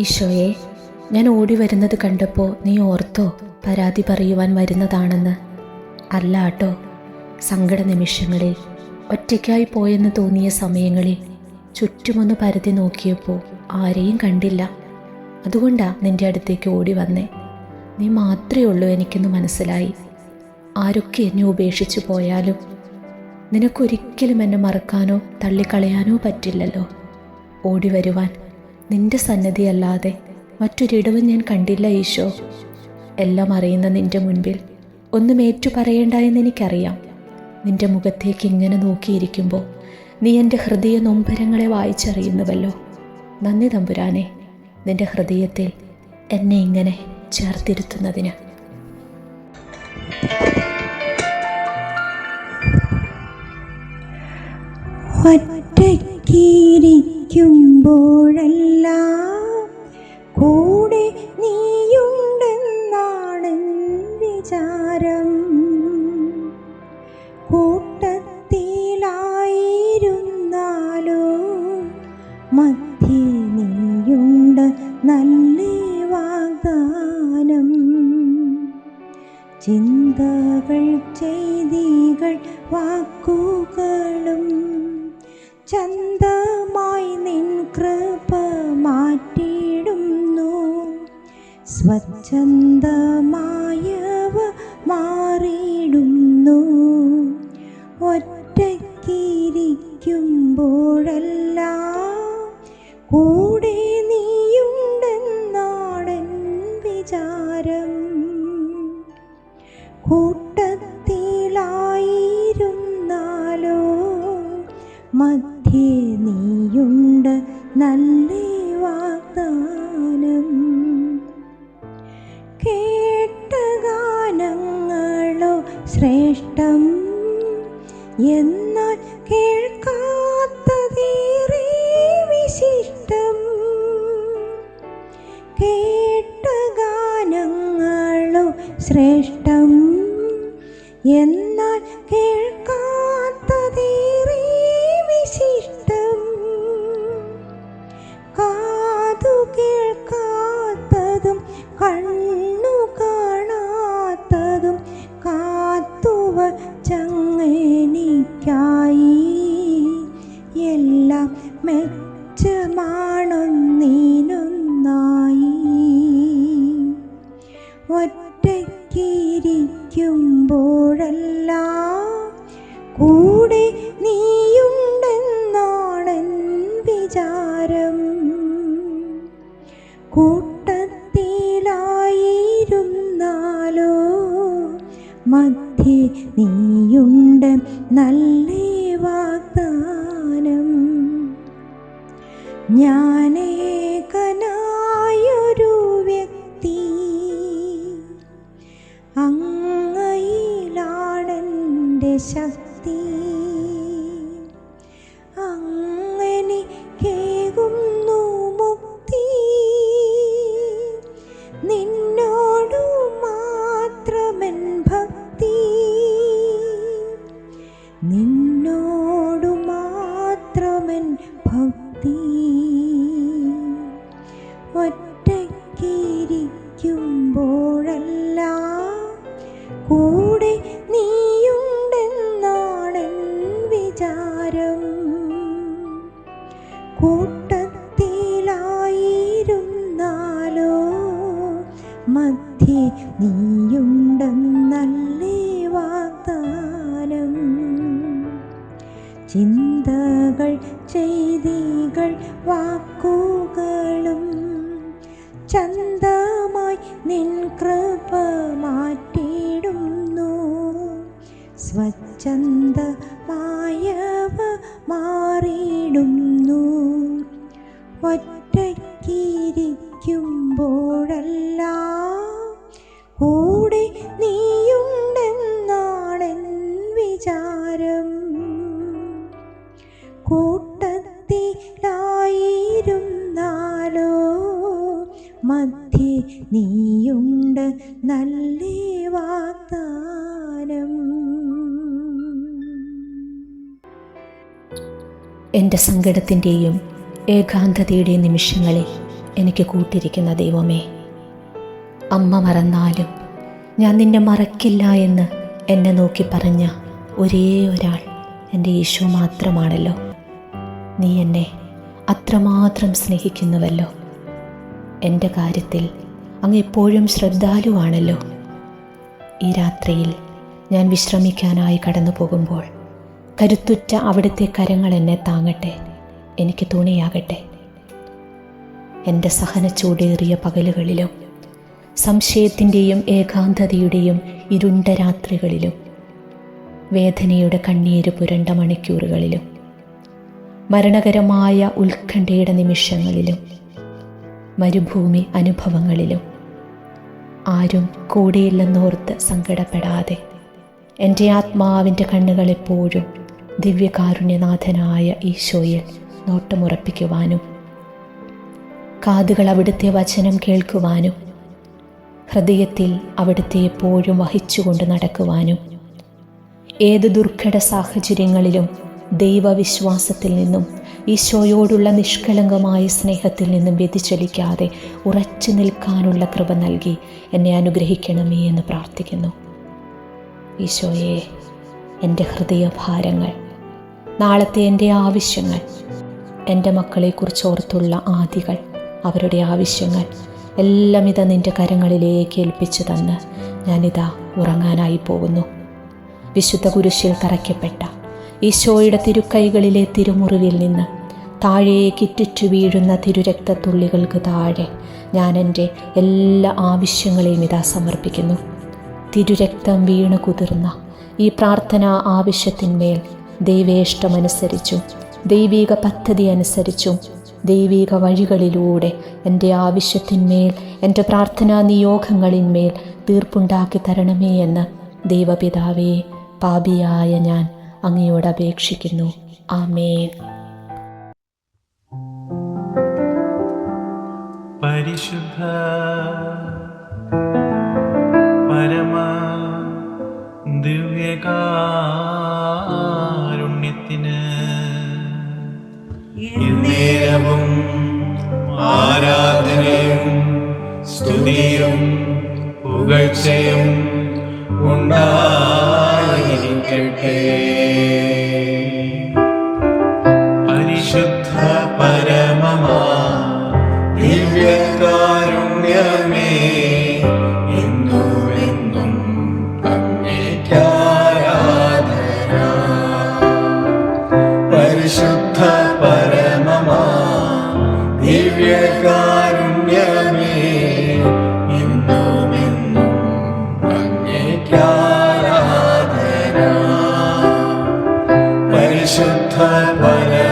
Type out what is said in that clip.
ഈശോയെ, ഞാൻ ഓടി വരുന്നത് കണ്ടപ്പോൾ നീ ഓർത്തോ പരാതി പറയുവാൻ വരുന്നതാണെന്ന്? അല്ല കേട്ടോ. സങ്കട നിമിഷങ്ങളിൽ, ഒറ്റയ്ക്കായി പോയെന്ന് തോന്നിയ സമയങ്ങളിൽ ചുറ്റുമൊന്ന് പരതി നോക്കിയപ്പോൾ ആരെയും കണ്ടില്ല. അതുകൊണ്ടാ നിൻ്റെ അടുത്തേക്ക് ഓടി വന്നേ. നീ മാത്രമേ ഉള്ളൂ എനിക്കെന്ന് മനസ്സിലായി. ആരൊക്കെ എന്നെ ഉപേക്ഷിച്ചു പോയാലും നിനക്കൊരിക്കലും എന്നെ മറക്കാനോ തള്ളിക്കളയാനോ പറ്റില്ലല്ലോ. ഓടി വരുവാൻ നിന്റെ സന്നദ്ധിയല്ലാതെ മറ്റൊരിടവും ഞാൻ കണ്ടില്ല ഈശോ. എല്ലാം അറിയുന്ന നിന്റെ മുൻപിൽ ഒന്നും ഏറ്റു പറയേണ്ട എന്ന് എനിക്കറിയാം. നിന്റെ മുഖത്തേക്ക് ഇങ്ങനെ നോക്കിയിരിക്കുമ്പോൾ നീ എൻ്റെ ഹൃദയ നൊമ്പരങ്ങളെ വായിച്ചറിയുന്നുവല്ലോ. നന്ദി തമ്പുരാനെ, നിന്റെ ഹൃദയത്തിൽ എന്നെ ഇങ്ങനെ ചേർത്തിരുത്തുന്നതിന്. ഒറ്റയ്ക്കിരിക്കുമ്പോഴെല്ലാം കൂടെ നീയുണ്ടെന്നാണ് വിചാരം. കൂട്ടത്തിലായിരുന്നാലോ മധ്യേ നീയുണ്ട് നല്ല വാഗ്ദാനം. ചിന്തകൾ, ചെയ്തികൾ, വാക്കുകളും ചന്തമായി നിൻ കൃപ മാറ്റിയിടുന്നു. സ്വച്ഛന്തമായവ മാറിയിടുന്നു. ഒറ്റയ്ക്കിരിക്കുമ്പോഴെല്ലാം കൂടെ നീയുണ്ടെന്നാടൻ വിചാരം. കൂട്ടത്തിലായിരുന്നാലോ മധ്യേ നീയുണ്ട് നല്ല വാഗ്ദാനം. കേട്ട ഗാനങ്ങളോ ശ്രേഷ്ഠം, എന്നാൽ കേൾക്കാത്തതേറെ വിശിഷ്ടം. കേട്ട ഗാനങ്ങളോ ശ്രേഷ്ഠം, എന്നാൽ കേൾക്കാത്തതേറെ വിശിഷ്ടം. കാതു കേൾക്കാത്തതും കണ്ണു കാണാത്തതും കാത്തുവച്ചങ്ങെനിക്കായി. എല്ലാം മെച്ചമാണൊന്നിനൊന്നായി. ഒറ്റയ്ക്കിരിക്കുമ്പോഴെല്ലാം കൂടെ നീയുണ്ടെന്നാണൻ വിചാരം. കൂട്ടത്തിലായിരുന്നാലോ മധ്യേ നീയുണ്ട് നല്ല വാഗ്ദാനം. ഞാനേകനായൊരു വ്യക്തി, അങ്ങയിലാണെൻ്റെ ശക്തി. അങ്ങനെ കേകുന്നു മുക്തി, നിന്നോടു മാത്രമെൻ ഭക്തി. നിന്നോടു മാത്രമെൻ ഭക്തി. ഒറ്റയ്ക്കിരിക്കുമ്പോഴെല്ലാം കൂടെ നീയുണ്ടെന്നാണൻ വിചാരം. കൂട്ടത്തിലായിരുന്നാലോ മധ്യേ നീയുണ്ടെന്നല്ല വാഗ്ദാനം. ചിന്തകൾ, ചെയ്തികൾ, വാക്കുകളും ചന്തമായി നിൻ കൃപ മാറ്റിയിടുന്നു. സ്വച്ഛന്തമായവ മാറിയിടുന്നു. ഒറ്റയ്ക്കിരിക്കുമ്പോഴെല്ലാം കൂടെ നീയുണ്ടെന്നാണെൻ വിചാരം. കൂട്ടത്തിലായിരുന്നാലോ മധ്യേ നീയുണ്ട് നല്ല വാഗ്ദാനം. എൻ്റെ സങ്കടത്തിൻ്റെയും ഏകാന്തതയുടെ നിമിഷങ്ങളിൽ എനിക്ക് കൂട്ടിരിക്കുന്ന ദൈവമേ, അമ്മ മറന്നാലും ഞാൻ നിന്നെ മറക്കില്ല എന്ന് എന്നെ നോക്കി പറഞ്ഞ ഒരേ ഒരാൾ എൻ്റെ ഈശോ മാത്രമാണല്ലോ. നീ എന്നെ അത്രമാത്രം സ്നേഹിക്കുന്നുവല്ലോ. എൻ്റെ കാര്യത്തിൽ അങ്ങ് എപ്പോഴും ശ്രദ്ധാലുവാണല്ലോ. ഈ രാത്രിയിൽ ഞാൻ വിശ്രമിക്കാനായി കടന്നു പോകുമ്പോൾ കരുത്തുറ്റ അവിടുത്തെ കരങ്ങൾ എന്നെ താങ്ങട്ടെ, എനിക്ക് തുണയാകട്ടെ. എൻ്റെ സഹനച്ചൂടേറിയ പകലുകളിലും സംശയത്തിൻ്റെയും ഏകാന്തതയുടെയും ഇരുണ്ട രാത്രികളിലും വേദനയുടെ കണ്ണീര് പുരണ്ട മണിക്കൂറുകളിലും മരണകരമായ ഉത്കണ്ഠയുടെ നിമിഷങ്ങളിലും മരുഭൂമി അനുഭവങ്ങളിലും ആരും കൂടെയില്ലെന്നോർത്ത് സങ്കടപ്പെടാതെ എൻ്റെ ആത്മാവിൻ്റെ കണ്ണുകളെപ്പോഴും ദിവ്യകാരുണ്യനാഥനായ ഈശോയിൽ നോട്ടമുറപ്പിക്കുവാനും കാതുകൾ അവിടുത്തെ വചനം കേൾക്കുവാനും ഹൃദയത്തിൽ അവിടുത്തെ എപ്പോഴും വഹിച്ചുകൊണ്ട് നടക്കുവാനും ഏത് ദുർഘട സാഹചര്യങ്ങളിലും ദൈവവിശ്വാസത്തിൽ നിന്നും ഈശോയോടുള്ള നിഷ്കളങ്കമായ സ്നേഹത്തിൽ നിന്നും വ്യതിചലിക്കാതെ ഉറച്ചു നിൽക്കാനുള്ള കൃപ നൽകി എന്നെ അനുഗ്രഹിക്കണമേ എന്ന് പ്രാർത്ഥിക്കുന്നു. ഈശോയെ, എൻ്റെ ഹൃദയഭാരങ്ങൾ, നാളത്തെ എൻ്റെ ആവശ്യങ്ങൾ, എൻ്റെ മക്കളെക്കുറിച്ച് ഓർത്തുള്ള ആദികൾ, അവരുടെ ആവശ്യങ്ങൾ എല്ലാം ഇതാ നിൻ്റെ കരങ്ങളിലേക്ക് ഏൽപ്പിച്ചു തന്ന് ഞാനിതാ ഉറങ്ങാനായി പോകുന്നു. വിശുദ്ധ കുരിശിൽ തറയ്ക്കപ്പെട്ട ഈശോയുടെ തിരുക്കൈകളിലെ തിരുമുറിവിൽ നിന്ന് താഴേക്ക് ഇറ്റിറ്റു വീഴുന്ന തിരുരക്തത്തുള്ളികൾക്ക് താഴെ ഞാൻ എൻ്റെ എല്ലാ ആവശ്യങ്ങളെയും ഇതാ സമർപ്പിക്കുന്നു. തിരുരക്തം വീണ് കുതിർന്ന ഈ പ്രാർത്ഥനാ ആവശ്യത്തിന്മേൽ ദൈവേഷ്ടമനുസരിച്ചും ദൈവിക പദ്ധതി അനുസരിച്ചും ദൈവിക വഴികളിലൂടെ എൻ്റെ ആവശ്യത്തിന്മേൽ, എൻ്റെ പ്രാർത്ഥനാ നിയോഗങ്ങളിന്മേൽ തീർപ്പുണ്ടാക്കി തരണമേ എന്ന് ദൈവപിതാവേ, പാപിയായ ഞാൻ അങ്ങയോട് അപേക്ഷിക്കുന്നു. ആമേൻ. പരിശുദ്ധ പരമ ദിവ്യകാരുണ്യത്തിന് എന്നേരവും ആരാധനയും സ്തുതിയും പുകഴ്ചയും ഉണ്ടായിരിക്കട്ടെ. പരിശുദ്ധ പരമമാ ദിവ്യകാരുണ്യമേ, എന്നുമെന്നും അങ്ങേയ്ക്കാരാധന. പരിശുദ്ധ പരമമാ ദിവ്യകാരുണ്യമേ, എന്നുമെന്നും അങ്ങേയ്ക്കാരാധന. പരിശുദ്ധ പരമ